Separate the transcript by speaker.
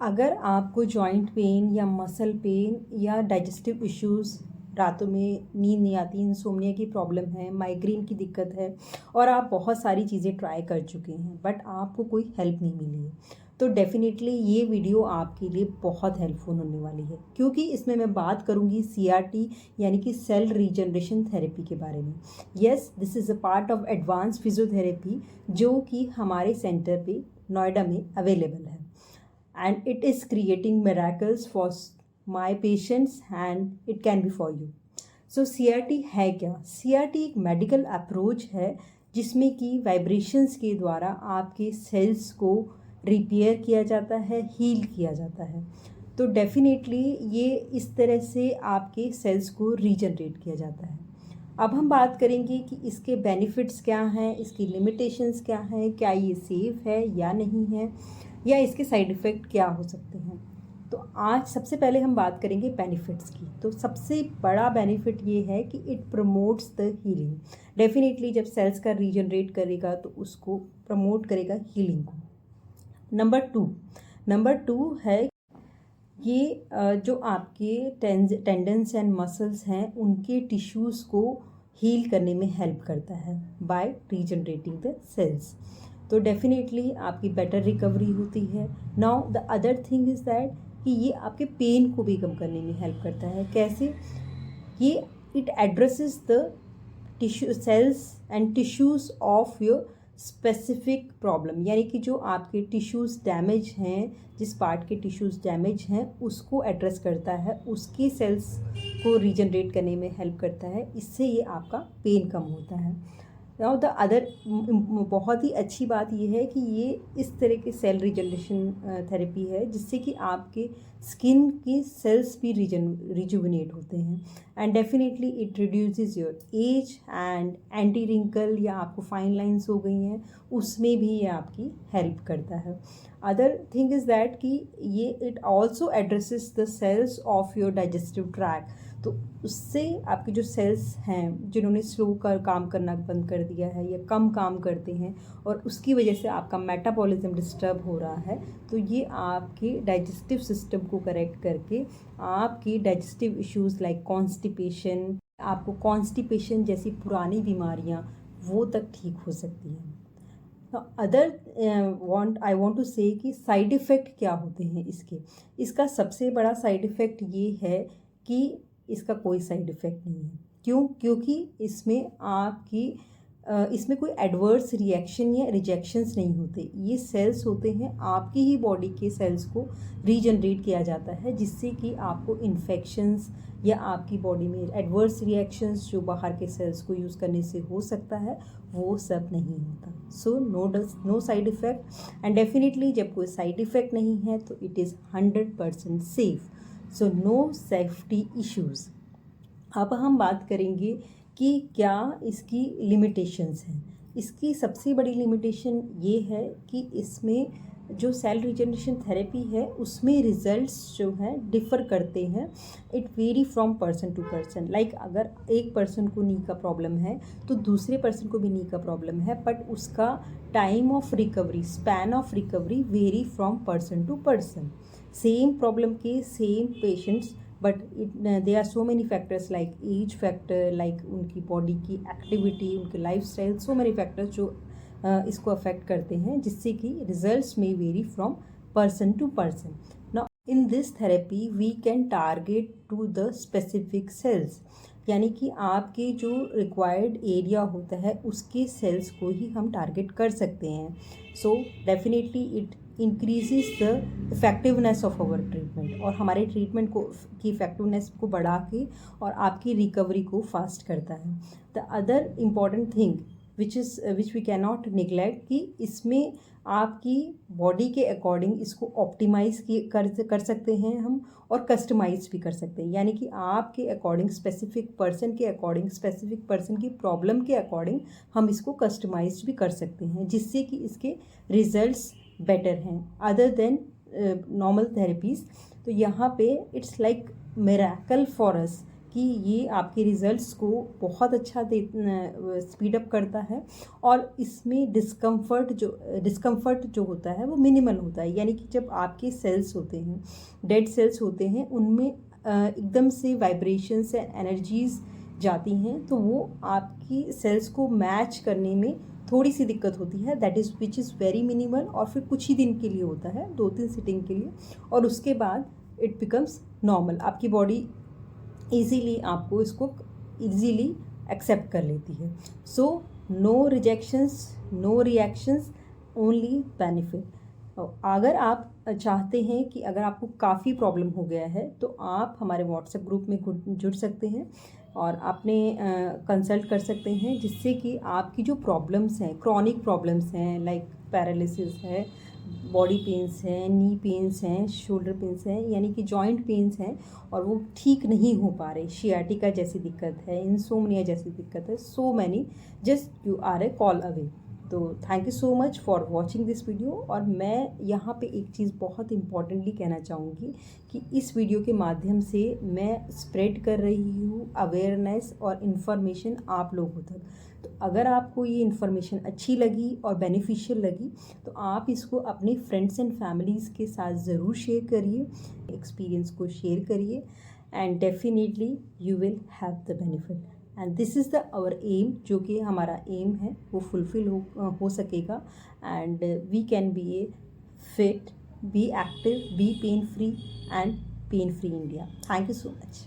Speaker 1: अगर आपको joint pain या मसल पेन या डाइजेस्टिव इश्यूज़, रातों में नींद नहीं आती, इंसोम्निया की प्रॉब्लम है, माइग्रेन की दिक्कत है और आप बहुत सारी चीज़ें ट्राई कर चुके हैं बट आपको कोई हेल्प नहीं मिली है, तो डेफ़िनेटली ये वीडियो आपके लिए बहुत हेल्पफुल होने वाली है, क्योंकि इसमें मैं बात करूँगी CRT यानी कि सेल रीजनरेशन थेरेपी के बारे में। Yes, this is a part of advance physiotherapy जो कि हमारे सेंटर पे नोएडा में अवेलेबल है and it is creating miracles for my patients and it can be for you. So CRT है क्या? CRT एक मेडिकल अप्रोच है जिसमें कि वाइब्रेशंस के द्वारा आपके सेल्स को रिपेयर किया जाता है, हील किया जाता है। तो डेफिनेटली ये इस तरह से आपके सेल्स को रीजनरेट किया जाता है। अब हम बात करेंगे कि इसके बेनिफिट्स क्या हैं, इसकी लिमिटेशंस क्या हैं, क्या ये सेफ़ है या नहीं है, या इसके साइड इफ़ेक्ट क्या हो सकते हैं। तो आज सबसे पहले हम बात करेंगे बेनिफिट्स की। तो सबसे बड़ा बेनिफिट ये है कि it promotes the healing. Definitely जब सेल्स का रीजनरेट करेगा तो उसको प्रमोट करेगा हीलिंग को। नंबर टू है ये जो आपके टेंडन्स एंड मसल्स हैं उनके टिश्यूज़ को हील करने में हेल्प करता है बाय रीजनरेटिंग द सेल्स। तो डेफिनेटली आपकी बेटर रिकवरी होती है। Now the other thing is that कि ये आपके पेन को भी कम करने में हेल्प करता है। कैसे? ये it addresses the tissue cells and tissues of your specific problem, यानी कि जो आपके टिश्यूज़ डैमेज हैं, जिस पार्ट के टिश्यूज़ डैमेज हैं उसको एड्रेस करता है, उसके सेल्स को रीजनरेट करने में हेल्प करता है। इससे ये आपका पेन कम होता है। नाउ द अदर बहुत ही अच्छी बात यह है कि ये इस तरह के सेल रीजनरेशन थेरेपी है जिससे कि आपके स्किन की सेल्स भी रिजुविनेट होते हैं and definitely it reduces your age and anti wrinkle, या आपको फाइन लाइंस हो गई हैं उसमें भी ये आपकी हेल्प करता है। अदर थिंग इज़ दैट कि ये it also addresses the cells of your digestive tract. तो उससे आपके जो सेल्स हैं जिन्होंने स्लो काम करना बंद कर दिया है या कम काम करते हैं और उसकी वजह से आपका मेटाबॉलिज्म डिस्टर्ब हो रहा है, तो ये आपके डाइजेस्टिव सिस्टम को करेक्ट करके आपकी डाइजेस्टिव इश्यूज़ लाइक कॉन्स्टिपेशन, आपको कॉन्स्टिपेशन जैसी पुरानी बीमारियां वो तक ठीक हो सकती हैं। अदर आई वॉन्ट टू से कि साइड इफ़ेक्ट क्या होते हैं इसका सबसे बड़ा साइड इफ़ेक्ट ये है कि इसका कोई साइड इफ़ेक्ट नहीं है। क्यों? क्योंकि इसमें कोई एडवर्स रिएक्शन या रिजेक्शंस नहीं होते। ये सेल्स होते हैं आपकी ही बॉडी के सेल्स को रीजनरेट किया जाता है जिससे कि आपको इन्फेक्शंस या आपकी बॉडी में एडवर्स रिएक्शंस जो बाहर के सेल्स को यूज़ करने से हो सकता है वो सब नहीं होता। So no side effect and definitely जब कोई साइड इफ़ेक्ट नहीं है तो it is 100% safe. So no safety issues. अब हम बात करेंगे कि क्या इसकी लिमिटेशंस हैं। इसकी सबसे बड़ी लिमिटेशन ये है कि इसमें जो सेल रीजनरेशन थेरेपी है उसमें रिजल्ट्स जो हैं डिफ़र करते हैं। It vary from person to person. Like अगर एक पर्सन को नी का प्रॉब्लम है तो दूसरे पर्सन को भी नी का प्रॉब्लम है, बट उसका time of recovery, span of recovery vary from person to person. Same problem के same patients, but they are so many factors like age factor, like उनकी बॉडी की एक्टिविटी, उनके लाइफस्टाइल, सो मेनी फैक्टर्स जो इसको affect करते हैं जिससे कि रिजल्ट्स में vary from person to person. Now in this therapy we can target to the specific cells, यानी कि आपके जो रिक्वायर्ड एरिया होता है उसके सेल्स को ही हम टारगेट कर सकते हैं। So definitely it increases the effectiveness of our treatment, और हमारे ट्रीटमेंट को की इफ़ेक्टिवनेस को बढ़ा के और आपकी रिकवरी को फास्ट करता है। The other important thing which we can not neglect कि इसमें आपकी बॉडी के अकॉर्डिंग इसको ऑप्टिमाइज़ कर सकते हैं हम और कस्टमाइज भी कर सकते हैं, यानी कि आपके अकॉर्डिंग स्पेसिफिक पर्सन के अकॉर्डिंग, स्पेसिफिक पर्सन की प्रॉब्लम के अकॉर्डिंग हम इसको कस्टमाइज भी कर सकते हैं जिससे कि इसके रिजल्ट्स बेटर हैं अदर देन नॉर्मल थेरेपीज़। तो यहाँ पे it's like miracle for us कि कि ये आपके रिज़ल्ट्स को बहुत अच्छा स्पीड अप करता है और इसमें डिस्कम्फर्ट जो होता है वो मिनिमल होता है। यानी कि जब आपके सेल्स होते हैं, डेड सेल्स होते हैं, उनमें एकदम से वाइब्रेशंस एंड एनर्जीज़ जाती हैं, तो वो आपकी सेल्स को मैच करने में थोड़ी सी दिक्कत होती है, that is which is very minimal, और फिर कुछ ही दिन के लिए होता है, 2-3 सिटिंग के लिए, और उसके बाद इट बिकम्स नॉर्मल। आपकी बॉडी ईजीली आपको इसको ईजीली एक्सेप्ट कर लेती है। So no rejections, no reactions, only benefit. अगर आप चाहते हैं कि अगर आपको काफ़ी प्रॉब्लम हो गया है तो आप हमारे व्हाट्सएप ग्रुप में जुड़ सकते हैं और आपने कंसल्ट कर सकते हैं, जिससे कि आपकी जो प्रॉब्लम्स हैं, क्रॉनिक प्रॉब्लम्स हैं, लाइक पैरालिसिस है, बॉडी पेन्स हैं, नी पेन्स हैं, शोल्डर पेन्स हैं, यानी कि जॉइंट पेन्स हैं और वो ठीक नहीं हो पा रहे, शियाटिका जैसी दिक्कत है, इंसोम्निया जैसी दिक्कत है, so many, just you are a call away. तो thank you so much for watching this video. और मैं यहाँ पे एक चीज़ बहुत इम्पॉर्टेंटली कहना चाहूँगी कि इस वीडियो के माध्यम से मैं स्प्रेड कर रही हूँ अवेयरनेस और इन्फॉर्मेशन आप लोगों तक। तो अगर आपको ये इन्फॉर्मेशन अच्छी लगी और बेनिफिशियल लगी तो आप इसको अपने फ्रेंड्स एंड फैमिलीज़ के साथ ज़रूर शेयर करिए, एक्सपीरियंस को शेयर करिए, and definitely you will have the benefit. And this is the our aim, जो कि हमारा एम है वो फुलफ़िल हो सकेगा, and we can be a fit, be active, be pain free and pain free India. Thank you so much.